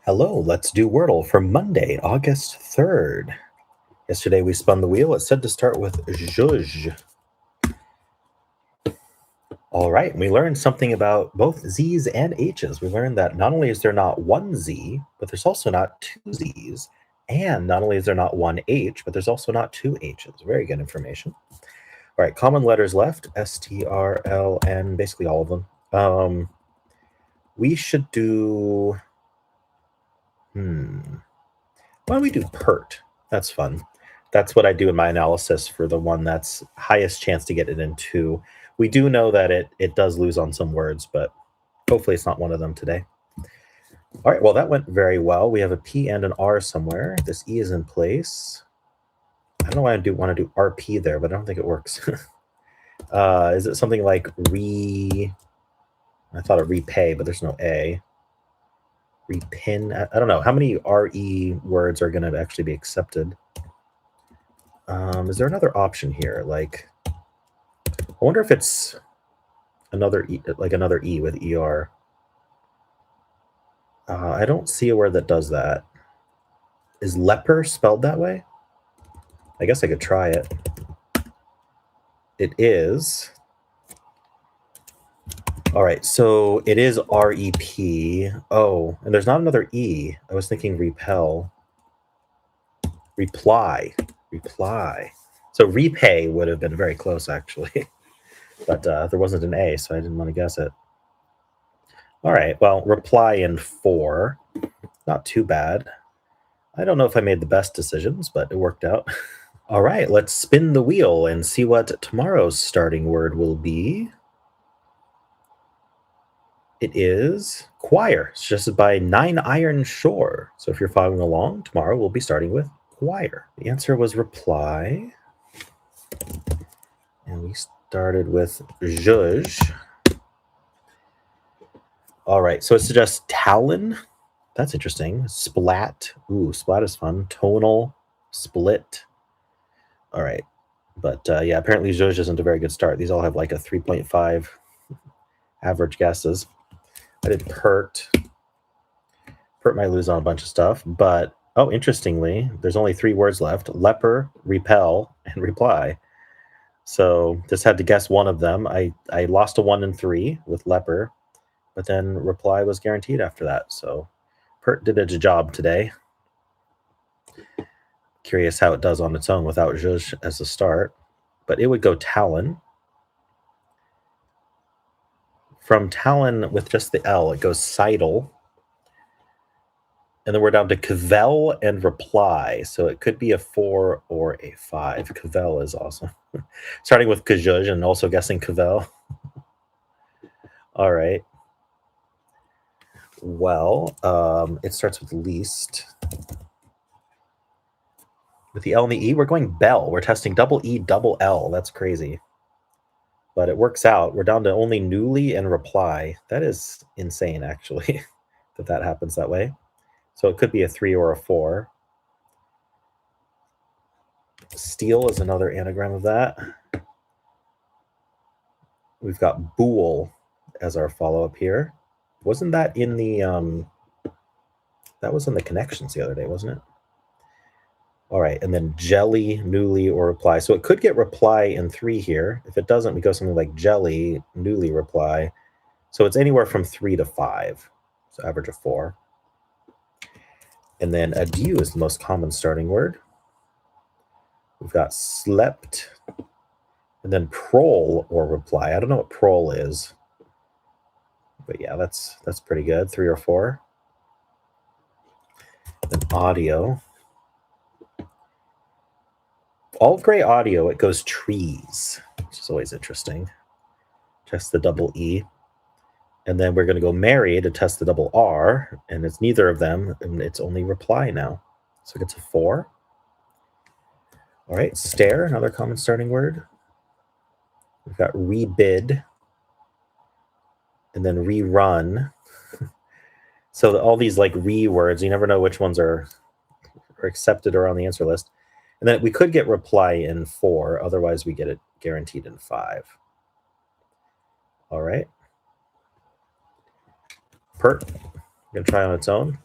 Hello, let's do Wordle for Monday, August 3rd. Yesterday we spun the wheel. It said to start with zhuzh. All right, we learned something about both Z's and H's. We learned that not only is there not one Z, but there's also not two Z's. And not only is there not one H, but there's also not two H's. Very good information. All right, common letters left, S, T, R, L, N, basically all of them. We should do... Why don't we do PERT? That's fun. That's what I do in my analysis for the one that's highest chance to get it in 2. We do know that it does lose on some words, but hopefully it's not one of them today. All right, well, that went very well. We have a P and an R somewhere. This E is in place. I don't know why I want to do RP there, but I don't think it works. Is it something like I thought of repay, but there's no A. Repin. I don't know. How many RE words are going to actually be accepted? Is there another option here? Like, I wonder if it's another E, like another E with ER. I don't see a word that does that. Is leper spelled that way? I guess I could try it. It is. All right, so it is REP. Oh, and there's not another E. I was thinking repel. Reply. So repay would have been very close, actually. But there wasn't an A, so I didn't want to guess it. All right, well, reply in 4. Not too bad. I don't know if I made the best decisions, but it worked out. All right, let's spin the wheel and see what tomorrow's starting word will be. It is choir, suggested by 9 Iron Shore. So if you're following along, tomorrow we'll be starting with choir. The answer was reply. And we started with zhuzh. All right, so it suggests talon. That's interesting. Splat. Ooh, splat is fun. Tonal. Split. All right. But yeah, apparently zhuzh isn't a very good start. These all have like a 3.5 average guesses. I did PERT. PERT might lose on a bunch of stuff, but oh, interestingly, there's only 3 words left: leper, repel, and reply. So just had to guess one of them. I lost a 1 and 3 with leper, but then reply was guaranteed after that. So PERT did its job today. Curious how it does on its own without zhuzh as a start, but it would go talon. From talon with just the L, it goes sidle. And then we're down to cavell and reply. So it could be a 4 or a 5. Cavell is awesome. Starting with kazhuj and also guessing cavell. All right. Well, it starts with least. With the L and the E, we're going bell. We're testing double E, double L. That's crazy. But it works out. We're down to only newly and reply. That is insane, actually, that happens that way. So it could be a 3 or a 4. Steal is another anagram of that. We've got bool as our follow-up here. Wasn't that in the that was in the connections the other day, wasn't it? All right, and then jelly, newly, or reply. So it could get reply in 3 here. If it doesn't, we go something like jelly, newly, reply. So it's anywhere from 3 to 5. So average of 4. And then adieu is the most common starting word. We've got slept, and then prole or reply. I don't know what prole is, but yeah, that's pretty good. 3 or 4. Then audio. All gray audio, it goes trees, which is always interesting. Test the double E. And then we're going to go marry to test the double R, and it's neither of them, and it's only reply now. So it gets a 4. All right, stare, another common starting word. We've got rebid, and then rerun. So all these like words, you never know which ones are accepted or on the answer list. And then we could get reply in 4. Otherwise, we get it guaranteed in 5. All right. PERT. I'm going to try on its own.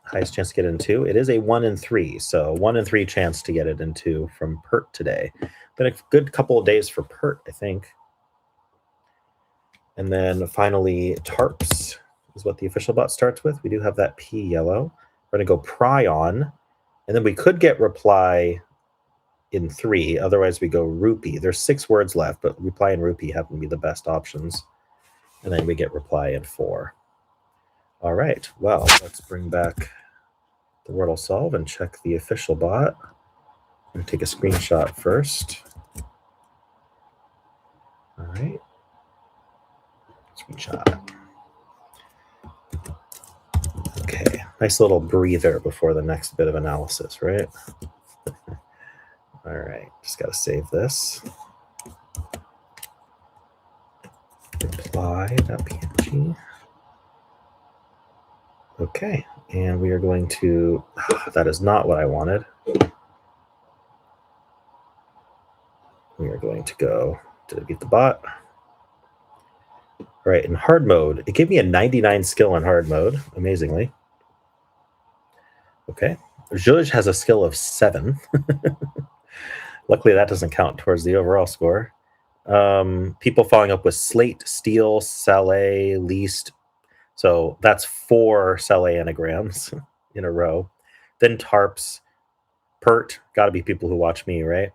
highest chance to get it in 2. It is a 1 in 3, so 1 in 3 chance to get it in 2 from Pert today. Been a good couple of days for Pert, I think. And then finally, tarps is what the official bot starts with. We do have that P yellow. We're going to go pry on, and then we could get reply in 3. Otherwise, we go rupee. There's 6 words left, but reply and rupee happen to be the best options. And then we get reply in 4. All right, well, let's bring back the Wordle Solve and check the official bot. I'm going to take a screenshot first. All right. Screenshot. Okay, nice little breather before the next bit of analysis, right? All right, just got to save this. Reply.png. Okay, and we are going to, that is not what I wanted. We are going to go, did it beat the bot? All right, in hard mode, it gave me a 99 skill in hard mode, amazingly. Okay, Zhuzh has a skill of 7. Luckily, that doesn't count towards the overall score. People following up with Slate, Steel, Saleh, Least. So that's 4 Saleh anagrams in a row. Then Tarps, Pert, got to be people who watch me, right?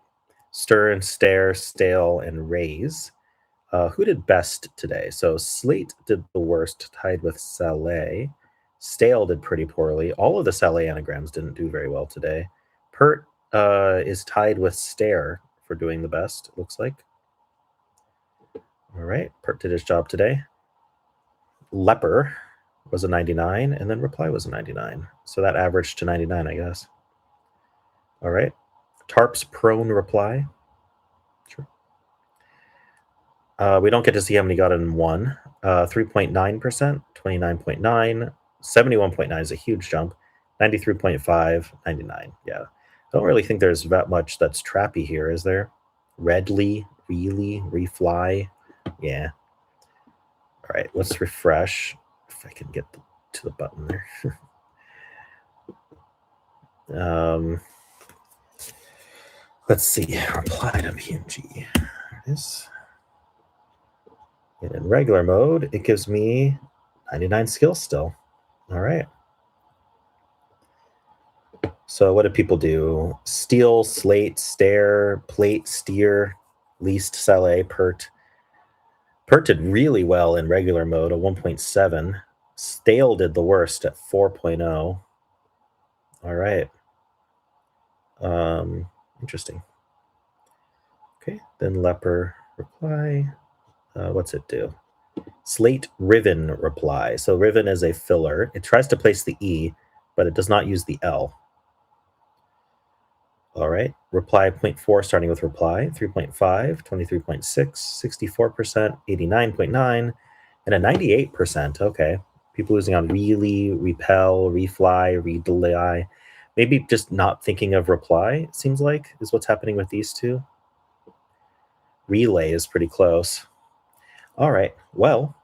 Stern, Stare, Stale, and Raise. Who did best today? So Slate did the worst, tied with Saleh. Stale did pretty poorly. All of the Saleh anagrams didn't do very well today. Pert is tied with Stare for doing the best, it looks like. All right, Pert did his job today. Leper was a 99, and then Reply was a 99. So that averaged to 99, I guess. All right. Tarps prone Reply. Sure. We don't get to see how many got in 1. 3.9%, 29.9, 71.9 is a huge jump. 93.5, 99. Yeah. I don't really think there's that much that's trappy here, is there? Redly, really, refly. Yeah. All right, let's refresh. If I can get to the button there. Let's see. Reply to PNG. There it is. And in regular mode, it gives me 99 skills still. All right. So what did people do? Steel, Slate, Stare, Plate, Steer, Least, Saleh, Pert. Pert did really well in regular mode, a 1.7. Stale did the worst at 4.0. All right. Interesting. Okay, then Leper Reply. What's it do? Slate Riven Reply. So Riven is a filler. It tries to place the E, but it does not use the L. All right. Reply 0.4 starting with reply. 3.5, 23.6, 64%, 89.9, and a 98%. Okay. People losing on really, repel, refly, redelay. Maybe just not thinking of reply, it seems like, is what's happening with these two. Relay is pretty close. All right. Well,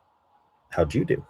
how'd you do?